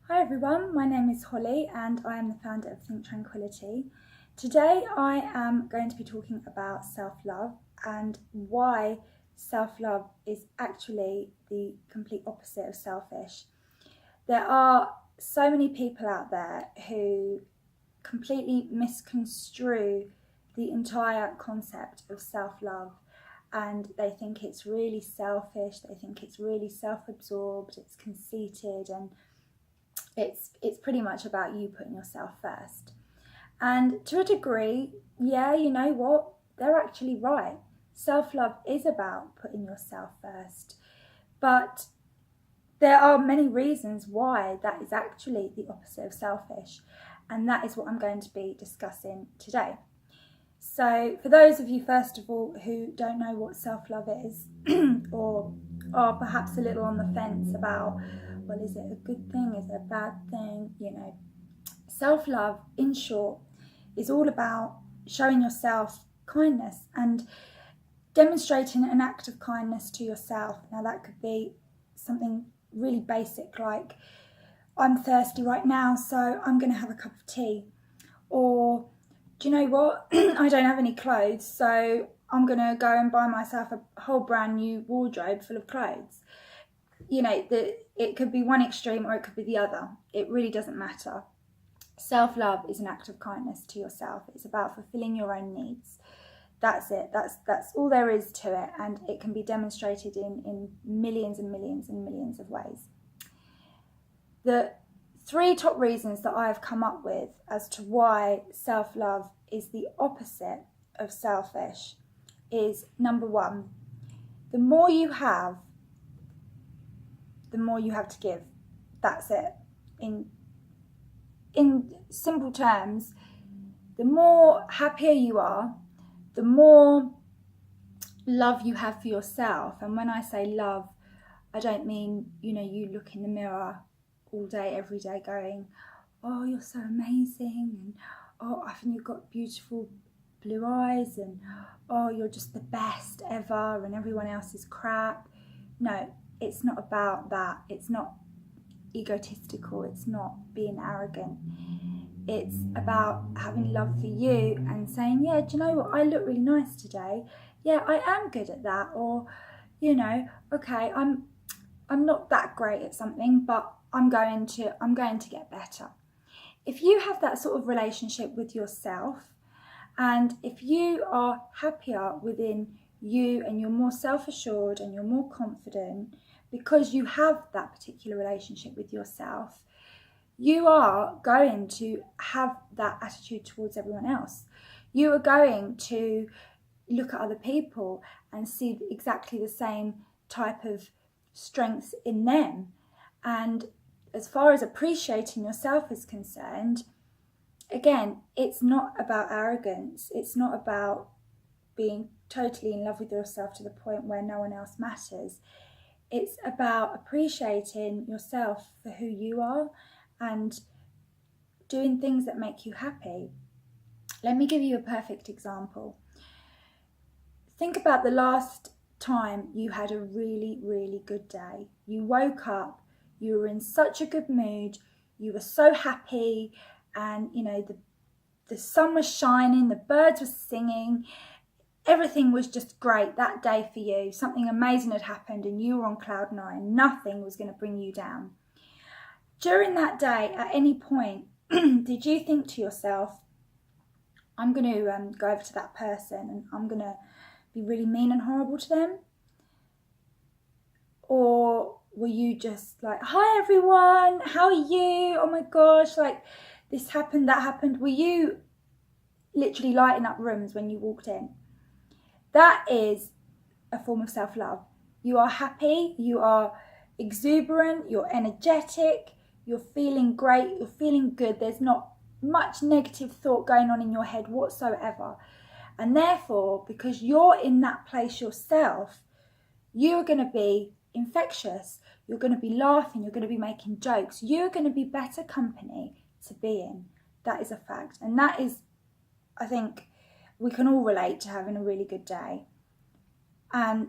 Hi everyone, my name is Holly and I am the founder of Think Tranquility. Today I am going to be talking about self-love and why self-love is actually the complete opposite of selfish. There are so many people out there who completely misconstrue the entire concept of self-love, and they think it's really selfish, they think it's really self-absorbed, it's conceited, and it's pretty much about you putting yourself first. And to a degree, yeah, you know what? They're actually right. Self-love is about putting yourself first. But there are many reasons why that is actually the opposite of selfish. And that is what I'm going to be discussing today. So for those of you, first of all, who don't know what self-love is, or are perhaps a little on the fence about, well, is it a good thing? Is it a bad thing? Self-love, in short, is all about showing yourself kindness and demonstrating an act of kindness to yourself. Now, that could be something really basic, like, I'm thirsty right now, so I'm going to have a cup of tea. Or, do you know what? I don't have any clothes, so I'm going to go and buy myself a whole brand new wardrobe full of clothes. It could be one extreme or it could be the other. It really doesn't matter. Self-love is an act of kindness to yourself. It's about fulfilling your own needs. That's it. That's all there is to it, and it can be demonstrated in millions and millions and millions of ways. The three top reasons that I have come up with as to why self-love is the opposite of selfish is, number one, the more you have, the more you have to give. That's it. In simple terms, the more happier you are, the more love you have for yourself. And when I say love, I don't mean, you look in the mirror all day, every day going, oh, you're so amazing, and oh, I think you've got beautiful blue eyes, and oh, you're just the best ever, and everyone else is crap. No, it's not about that. It's not egotistical. It's not being arrogant. It's about having love for you and saying, yeah, do you know what? I look really nice today. Yeah, I am good at that. Or, okay, I'm not that great at something, but I'm going to get better. If you have that sort of relationship with yourself, and if you are happier within you and you're more self-assured and you're more confident because you have that particular relationship with yourself, you are going to have that attitude towards everyone else. You are going to look at other people and see exactly the same type of strengths in them. And as far as appreciating yourself is concerned, again, it's not about arrogance. It's not about being totally in love with yourself to the point where no one else matters. It's about appreciating yourself for who you are and doing things that make you happy. Let me give you a perfect example. Think about the last time you had a really, really good day. You woke up, you were in such a good mood, you were so happy, and the sun was shining, the birds were singing, everything was just great that day for you. Something amazing had happened and you were on cloud nine. Nothing was going to bring you down. During that day, at any point, did you think to yourself, I'm going to go over to that person and I'm going to be really mean and horrible to them? Or were you just like, hi everyone, how are you? Oh my gosh, like this happened, that happened. Were you literally lighting up rooms when you walked in? That is a form of self-love. You are happy, you are exuberant, you're energetic, you're feeling great, you're feeling good. There's not much negative thought going on in your head whatsoever. And therefore, because you're in that place yourself, you're going to be infectious. You're going to be laughing, you're going to be making jokes. You're going to be better company to be in. That is a fact. And that is, I think, we can all relate to having a really good day. And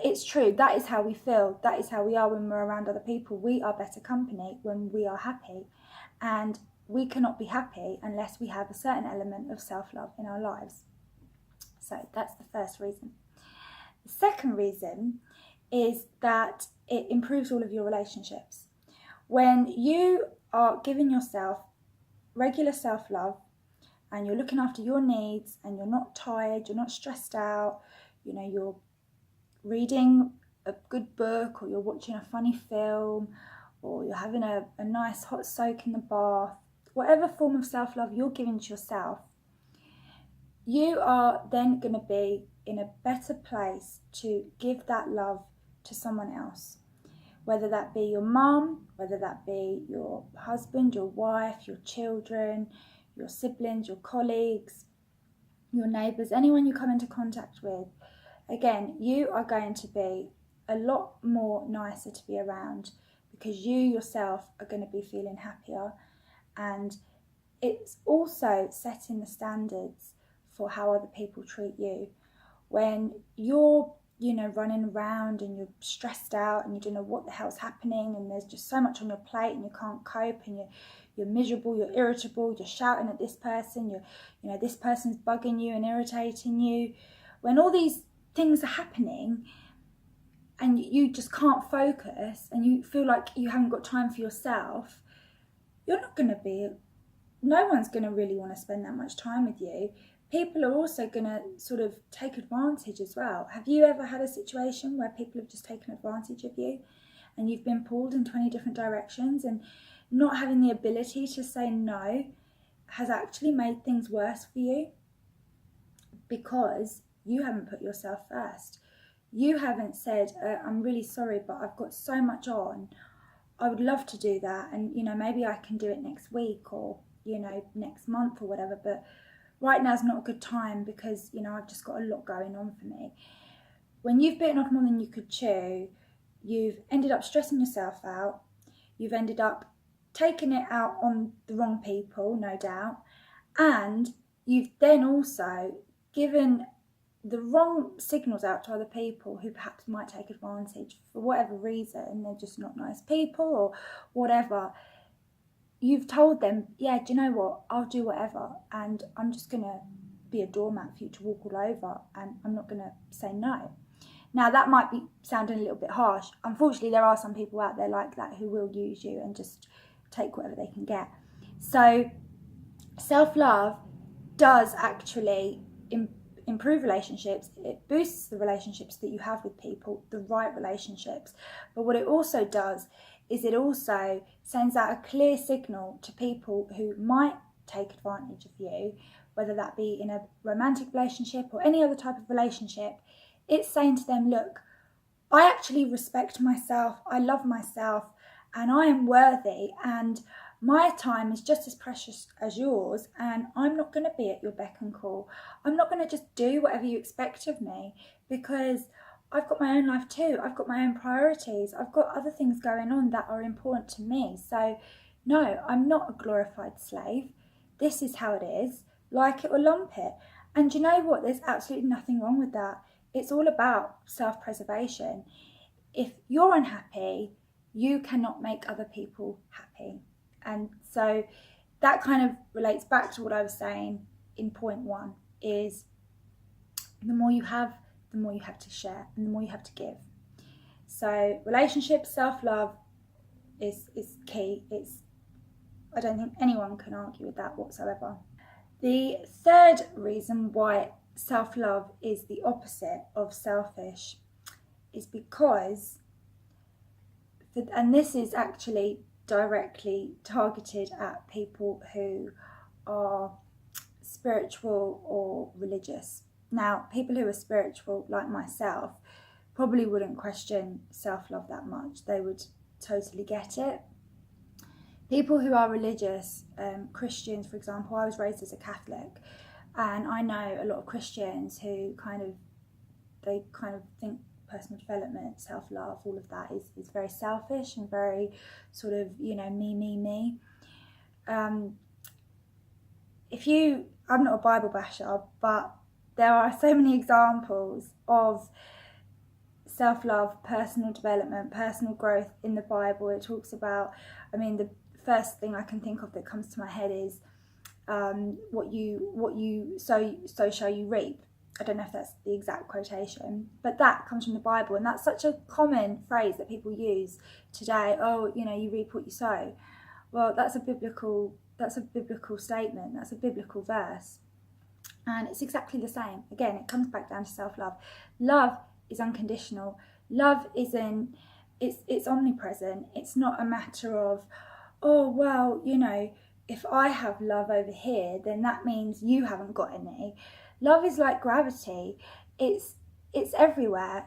it's true, that is how we feel, that is how we are when we're around other people. We are better company when we are happy, and we cannot be happy unless we have a certain element of self-love in our lives. So that's the first reason. The second reason is that it improves all of your relationships. When you are giving yourself regular self-love and you're looking after your needs and you're not tired, you're not stressed out, you're reading a good book, or you're watching a funny film, or you're having a nice hot soak in the bath, whatever form of self-love you're giving to yourself, you are then going to be in a better place to give that love to someone else. Whether that be your mum, whether that be your husband, your wife, your children, your siblings, your colleagues, your neighbours, anyone you come into contact with. Again, you are going to be a lot more nicer to be around, because you yourself are going to be feeling happier, and it's also setting the standards for how other people treat you. When you're running around and you're stressed out and you don't know what the hell's happening, and there's just so much on your plate and you can't cope, and you're miserable, you're irritable, you're shouting at this person, this person's bugging you and irritating you. When all these things are happening and you just can't focus and you feel like you haven't got time for yourself, no one's going to really want to spend that much time with you. People are also going to sort of take advantage as well. Have you ever had a situation where people have just taken advantage of you and you've been pulled in 20 different directions, and not having the ability to say no has actually made things worse for you because you haven't put yourself first? You haven't said, I'm really sorry, but I've got so much on. I would love to do that, and maybe I can do it next week or next month or whatever, but right now is not a good time because I've just got a lot going on for me. When you've bitten off more than you could chew, you've ended up stressing yourself out, you've ended up taking it out on the wrong people, no doubt, and you've then also given the wrong signals out to other people who perhaps might take advantage for whatever reason. They're just not nice people or whatever. You've told them, yeah, do you know what, I'll do whatever, and I'm just going to be a doormat for you to walk all over, and I'm not going to say no. Now, that might be sounding a little bit harsh. Unfortunately, there are some people out there like that who will use you and just take whatever they can get. So self-love does actually improve relationships. It boosts the relationships that you have with people, the right relationships. But what it also does is it also sends out a clear signal to people who might take advantage of you, whether that be in a romantic relationship or any other type of relationship. It's saying to them, look, I actually respect myself, I love myself, and I am worthy, and my time is just as precious as yours, and I'm not going to be at your beck and call. I'm not going to just do whatever you expect of me, because I've got my own life too. I've got my own priorities. I've got other things going on that are important to me. So no, I'm not a glorified slave. This is how it is. Like it or lump it. And you know what? There's absolutely nothing wrong with that. It's all about self-preservation. If you're unhappy, you cannot make other people happy. And so that kind of relates back to what I was saying in point one, is the more you have, the more you have to share and the more you have to give. So relationships, self-love is key. I don't think anyone can argue with that whatsoever. The third reason why self-love is the opposite of selfish is because, and this is actually directly targeted at people who are spiritual or religious. Now, people who are spiritual, like myself, probably wouldn't question self-love that much. They would totally get it. People who are religious, Christians, for example, I was raised as a Catholic, and I know a lot of Christians who kind of think personal development, self-love, all of that is very selfish and very sort of, me. I'm not a Bible basher, but there are so many examples of self-love, personal development, personal growth in the Bible. It talks about, the first thing I can think of that comes to my head is what you sow, so shall you reap. I don't know if that's the exact quotation, but that comes from the Bible, and that's such a common phrase that people use today. Oh, you reap what you sow. Well, that's a biblical statement. That's a biblical verse, and it's exactly the same. Again, it comes back down to self-love. Love is unconditional. Love isn't. It's omnipresent. It's not a matter of, oh well, if I have love over here, then that means you haven't got any. Love is like gravity. It's everywhere.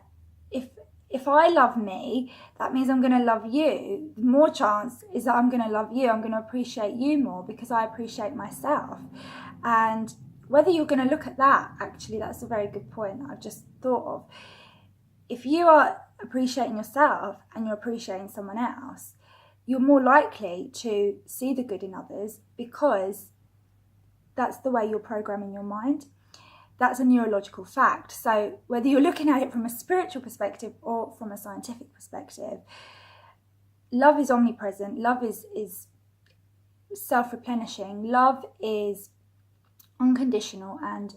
If I love me, that means I'm going to love you. The more chance is that I'm going to love you. I'm going to appreciate you more because I appreciate myself. And whether you're going to look at that, actually, that's a very good point that I've just thought of. If you are appreciating yourself and you're appreciating someone else, you're more likely to see the good in others because that's the way you're programming your mind. That's a neurological fact. So whether you're looking at it from a spiritual perspective or from a scientific perspective, love is omnipresent. Love is self-replenishing. Love is unconditional, and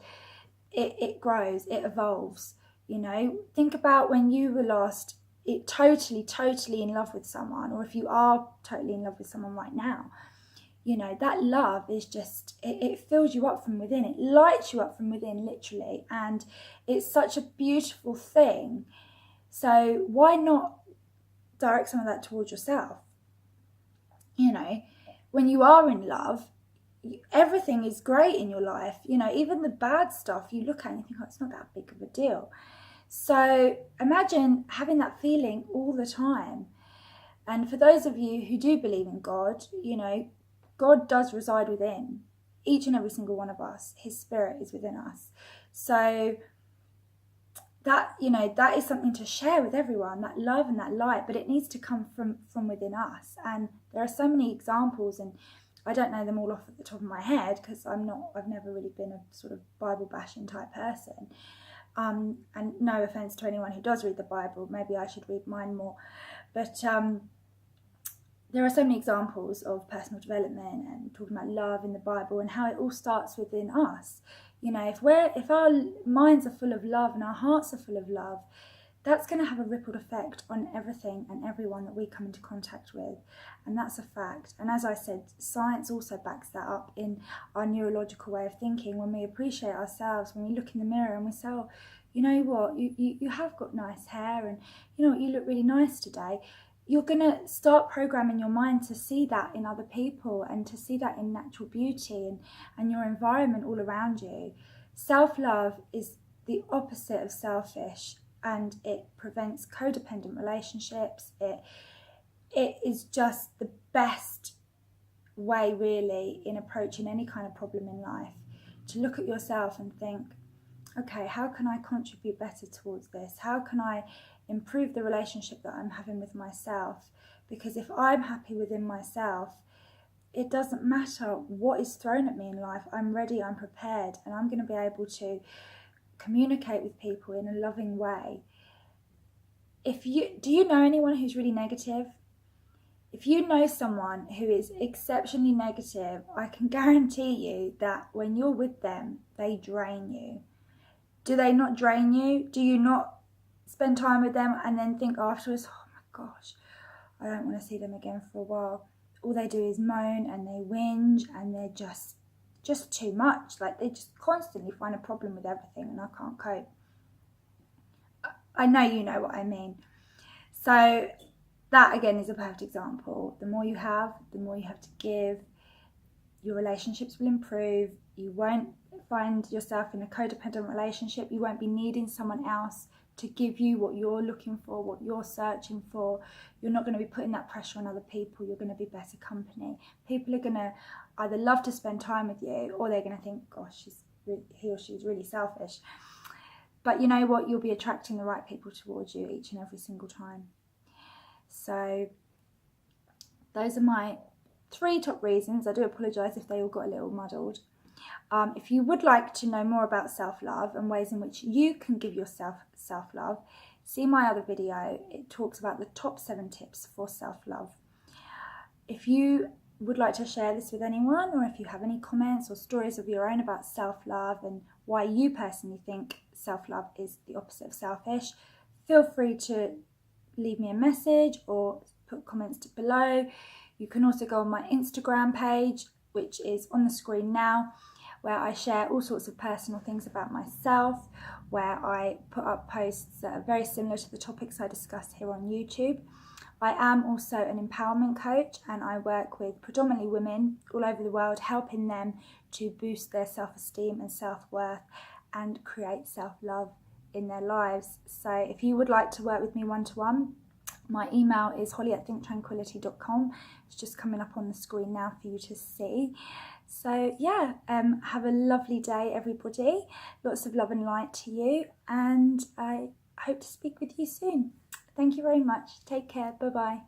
it grows, it evolves. Think about when you were last totally in love with someone, or if you are totally in love with someone right now. That love is just, it fills you up from within. It lights you up from within, literally. And it's such a beautiful thing. So why not direct some of that towards yourself? When you are in love, everything is great in your life. Even the bad stuff you look at and you think, oh, it's not that big of a deal. So imagine having that feeling all the time. And for those of you who do believe in God, God does reside within each and every single one of us. His spirit is within us. So that, that is something to share with everyone, that love and that light, but it needs to come from within us. And there are so many examples, and I don't know them all off at the top of my head because I've never really been a sort of Bible bashing type person. And no offense to anyone who does read the Bible, maybe I should read mine more. But there are so many examples of personal development and talking about love in the Bible and how it all starts within us. If our minds are full of love and our hearts are full of love, that's going to have a rippled effect on everything and everyone that we come into contact with. And that's a fact. And as I said, science also backs that up in our neurological way of thinking. When we appreciate ourselves, when we look in the mirror and we say, oh, you know what, you have got nice hair, and you know what, you look really nice today. You're going to start programming your mind to see that in other people and to see that in natural beauty and your environment all around you. Self-love is the opposite of selfish, and it prevents codependent relationships. It is just the best way, really, in approaching any kind of problem in life, to look at yourself and think, okay, how can I contribute better towards this? How can I improve the relationship that I'm having with myself? Because if I'm happy within myself, it doesn't matter what is thrown at me in life. I'm ready, I'm prepared, and I'm going to be able to communicate with people in a loving way. Do you know anyone who's really negative? If you know someone who is exceptionally negative, I can guarantee you that when you're with them, they drain you. Do they not drain you? Do you not spend time with them and then think afterwards, oh my gosh, I don't want to see them again for a while? All they do is moan and they whinge, and they're just too much. Like, they just constantly find a problem with everything, and I can't cope. I know you know what I mean. So that, again, is a perfect example. The more you have to give. Your relationships will improve. You won't find yourself in a codependent relationship. You won't be needing someone else to give you what you're looking for, what you're searching for. You're not going to be putting that pressure on other people. You're going to be better company. People are going to either love to spend time with you, or they're going to think, gosh, he or she's really selfish. But you know what? You'll be attracting the right people towards you each and every single time. So those are my 3 top reasons. I do apologise if they all got a little muddled. If you would like to know more about self-love and ways in which you can give yourself self-love, see my other video. It talks about the top 7 tips for self-love. If you would like to share this with anyone, or if you have any comments or stories of your own about self-love and why you personally think self-love is the opposite of selfish, feel free to leave me a message or put comments below. You can also go on my Instagram page, which is on the screen now, where I share all sorts of personal things about myself, where I put up posts that are very similar to the topics I discuss here on YouTube. I am also an empowerment coach, and I work with predominantly women all over the world, helping them to boost their self-esteem and self-worth and create self-love in their lives. So if you would like to work with me one-to-one, my email is holly@thinktranquility.com. It's just coming up on the screen now for you to see. So yeah, have a lovely day, everybody. Lots of love and light to you, and I hope to speak with you soon. Thank you very much. Take care. Bye-bye.